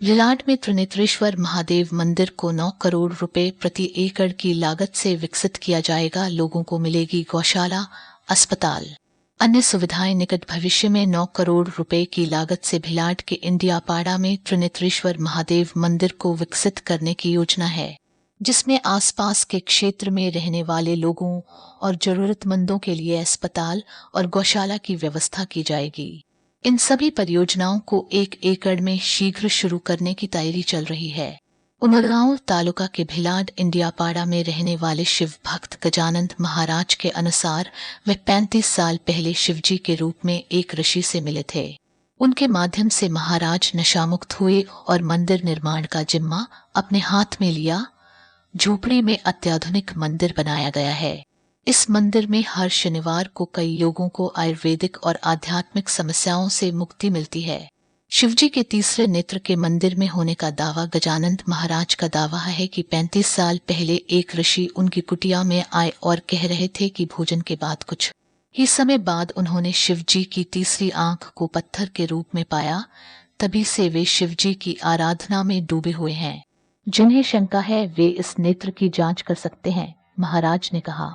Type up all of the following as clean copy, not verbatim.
रिलाड में त्रिनेत्रेश्वर महादेव मंदिर को 9 करोड़ रुपए प्रति एकड़ की लागत से विकसित किया जाएगा। लोगों को मिलेगी गौशाला, अस्पताल, अन्य सुविधाएं। निकट भविष्य में 9 करोड़ रुपए की लागत से भिलाड के इंडियापाड़ा में त्रिनेत्रेश्वर महादेव मंदिर को विकसित करने की योजना है, जिसमें आसपास के क्षेत्र में रहने वाले लोगों और जरूरतमंदों के लिए अस्पताल और गौशाला की व्यवस्था की जाएगी। इन सभी परियोजनाओं को 1 एकड़ में शीघ्र शुरू करने की तैयारी चल रही है। उमरगांव तालुका के भिलाड इंडियापाड़ा में रहने वाले शिव भक्त गजानंद महाराज के अनुसार वे 35 साल पहले शिवजी के रूप में एक ऋषि से मिले थे। उनके माध्यम से महाराज नशामुक्त हुए और मंदिर निर्माण का जिम्मा अपने हाथ में लिया। झोपड़ी में अत्याधुनिक मंदिर बनाया गया है। इस मंदिर में हर शनिवार को कई लोगों को आयुर्वेदिक और आध्यात्मिक समस्याओं से मुक्ति मिलती है। शिवजी के तीसरे नेत्र के मंदिर में होने का दावा। गजानंद महाराज का दावा है कि 35 साल पहले एक ऋषि उनकी कुटिया में आए और कह रहे थे कि भोजन के बाद कुछ ही समय बाद उन्होंने शिवजी की तीसरी आंख को पत्थर के रूप में पाया। तभी से वे शिवजी की आराधना में डूबे हुए हैं। जिन्हें शंका है वे इस नेत्र की जांच कर सकते हैं, महाराज ने कहा।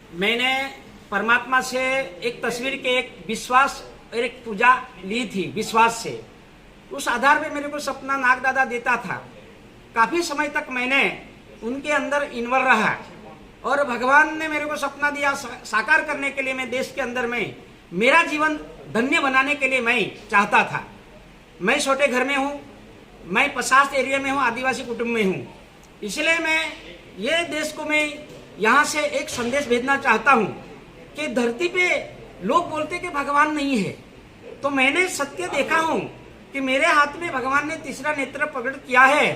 मैंने परमात्मा से एक तस्वीर के एक विश्वास और एक पूजा ली थी विश्वास से। उस आधार पे मेरे को सपना नागदादा देता था। काफी समय तक मैंने उनके अंदर इन्वॉल्व रहा और भगवान ने मेरे को सपना दिया साकार करने के लिए। मैं देश के अंदर में मेरा जीवन धन्य बनाने के लिए मैं चाहता था। मैं छोटे घर में हूँ, मैं 50 एरिया में हूँ, आदिवासी कुटुंब में हूँ। इसलिए मैं ये देश को मैं यहाँ से एक संदेश भेजना चाहता हूँ कि धरती पे लोग बोलते कि भगवान नहीं है, तो मैंने सत्य देखा हूँ कि मेरे हाथ में भगवान ने तीसरा नेत्र प्रकट किया है।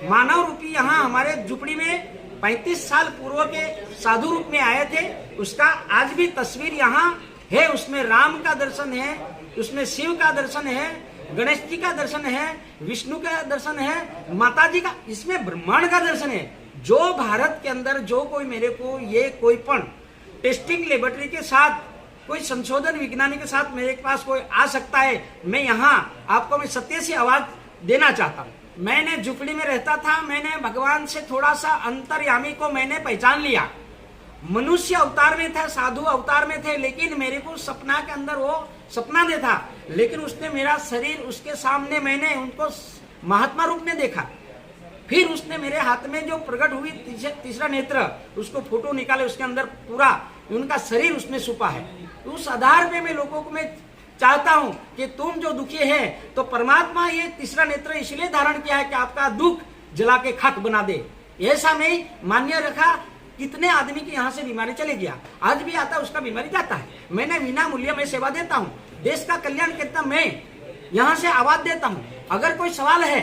मानव रूपी यहाँ हमारे झुपड़ी में 35 साल पूर्व के साधु रूप में आए थे। उसका आज भी तस्वीर यहाँ है। उसमें राम का दर्शन है, उसमें शिव का दर्शन है, गणेश जी का दर्शन है, विष्णु का दर्शन है, माता जी का, इसमें ब्रह्मांड का दर्शन है। जो भारत के अंदर जो कोई मेरे को ये कोई पण टेस्टिंग लेबोरेटरी के साथ कोई संशोधन विज्ञानी के साथ मेरे पास कोई आ सकता है, मैं यहाँ आपको मैं सत्य से आवाज देना चाहता हूँ। मैंने झुपड़ी में रहता था। मैंने भगवान से थोड़ा सा अंतर्यामी को मैंने पहचान लिया। मनुष्य अवतार में था, साधु अवतार में थे, लेकिन मेरे को सपना के अंदर वो सपना दे था। लेकिन उसने मेरा शरीर उसके सामने मैंने उनको महात्मा रूप में देखा। फिर उसने मेरे हाथ में जो प्रकट हुई तीसरा नेत्र, उसको फोटो निकाले, उसके अंदर पूरा उनका शरीर उसमें छुपा है। उस आधार पे मैं लोगों को मैं चाहता हूं कि तुम जो दुखी है तो परमात्मा ये तीसरा नेत्र इसलिए धारण किया है कि आपका दुख जला के खाक बना दे। ऐसा नहीं मान्य रखा। कितने आदमी की यहाँ से बीमारी चले गया, आज भी आता है, उसका बीमारी जाता है। मैंने बिना मूल्य में सेवा देता हूँ। देश का कल्याण करता मैं यहाँ से आवाज देता हूँ। अगर कोई सवाल है,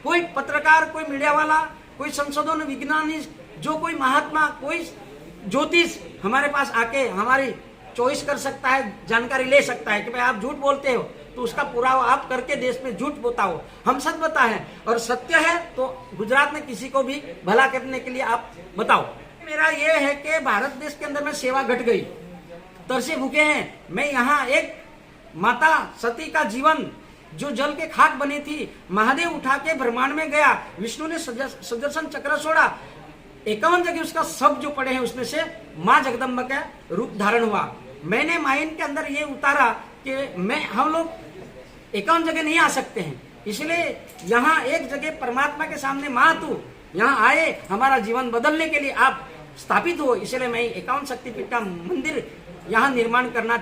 कोई पत्रकार, कोई मीडिया वाला, कोई संशोधन विज्ञानी, जो कोई महात्मा, कोई ज्योतिष हमारे पास आके हमारी चॉइस कर सकता है, जानकारी ले सकता है कि भाई आप झूठ बोलते हो तो उसका पुरावा आप करके देश में झूठ बताओ। हम सच बताएं और सत्य है तो गुजरात में किसी को भी भला करने के लिए आप बताओ। मेरा ये है कि भारत देश के अंदर में सेवा घट गई, तरसे भूखे हैं। मैं यहाँ एक माता सती का जीवन जो जल के खाक बनी थी, महादेव उठा के ब्रह्मांड में गया, विष्णु ने सुदर्शन चक्र छोड़ा, 51 जगह उसका सब जो पड़े हैं उसमें से माँ जगदम्बा का रूप धारण हुआ। मैंने माइंड के अंदर ये उतारा कि हम लोग 51 जगह नहीं आ सकते हैं, इसलिए यहाँ एक जगह परमात्मा के सामने माँ तू यहाँ आए, हमारा जीवन बदलने के लिए आप स्थापित हो। इसलिए मैं 51 शक्तिपीठ का मंदिर यहाँ निर्माण करना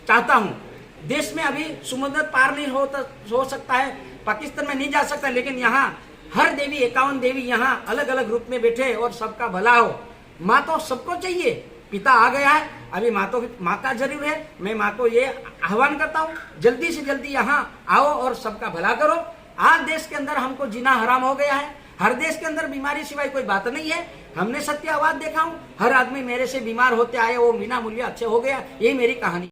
चाहता हूँ। देश में अभी समुद्र पार नहीं हो सकता है, पाकिस्तान में नहीं जा सकता, लेकिन यहाँ हर देवी 51 देवी यहाँ अलग अलग रूप में बैठे और सबका भला हो। माँ तो सबको चाहिए, पिता आ गया है, अभी माँ का जरूर है। मैं माँ को ये आह्वान करता हूँ, जल्दी से जल्दी यहाँ आओ और सबका भला करो। आज देश के अंदर हमको जीना हराम हो गया है। हर देश के अंदर बीमारी सिवाय कोई बात नहीं है। हमने सत्य आवाज देखा हूँ, हर आदमी मेरे से बीमार होते आए, वो बिना मूल्य अच्छे हो गया। यही मेरी कहानी।